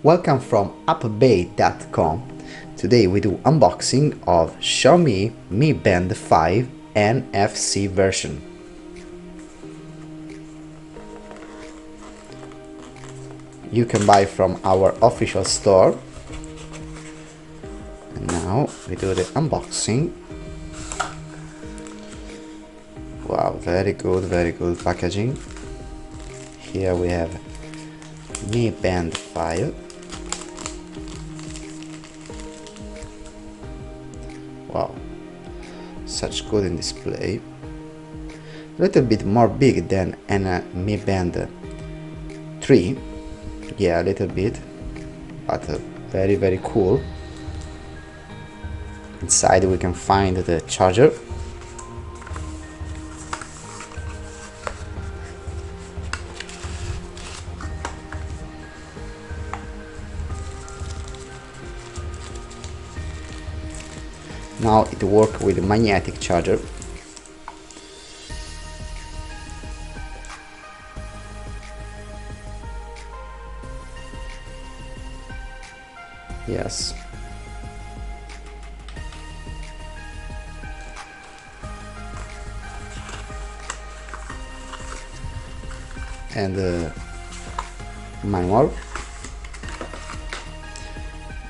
Welcome from appbay.com. Today we do unboxing of Xiaomi Mi Band 5 NFC version. You can buy from our official store. And now we do the unboxing. Wow, very good packaging. Here we have Mi Band 5. Wow, such good in display. A little bit more big than a Mi Band 3. Yeah, a little bit, but very cool. Inside we can find the charger. Now it works with a magnetic charger. Yes. And the manual.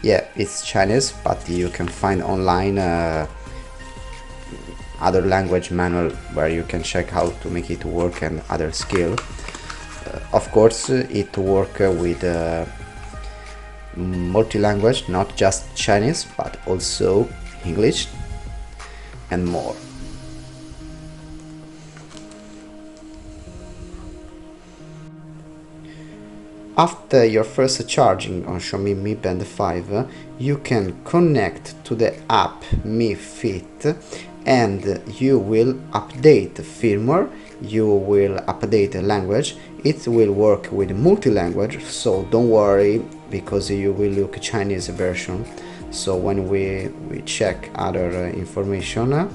Yeah, it's Chinese, but you can find online other language manual where you can check how to make it work and other skill. Of course, it works with multi-language, not just Chinese, but also English and more. After your first charging on Xiaomi Mi Band 5, you can connect to the app Mi Fit and you will update firmware, you will update the language. It will work with multi-language, so don't worry because you will look Chinese version. So when we check other information,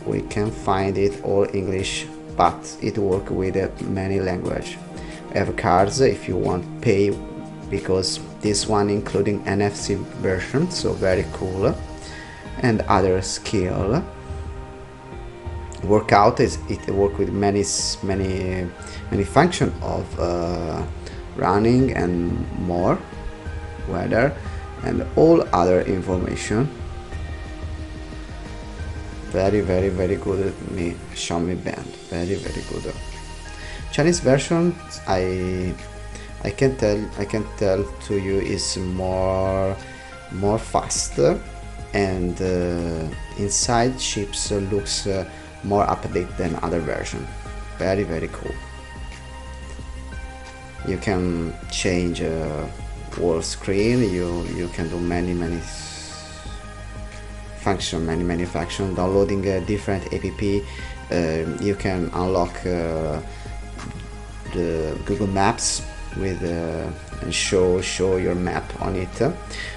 we can find it all English, but it works with many language. Have cards if you want pay, because this one including NFC version, so very cool. And other skill workout is it work with many function of running and more, weather and all other information. Very good Xiaomi Band, very good. Chinese version I can tell to you is more faster, and inside chips looks more updated than other version. Very cool. You can change whole screen. You can do many function. Downloading a different app. You can unlock the Google Maps with and show your map on it.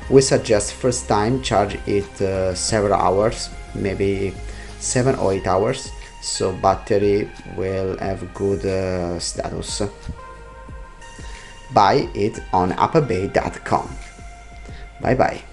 We suggest first time charge it several hours, maybe 7 or 8 hours, so battery will have good status. Buy it on appbay.com. Bye bye.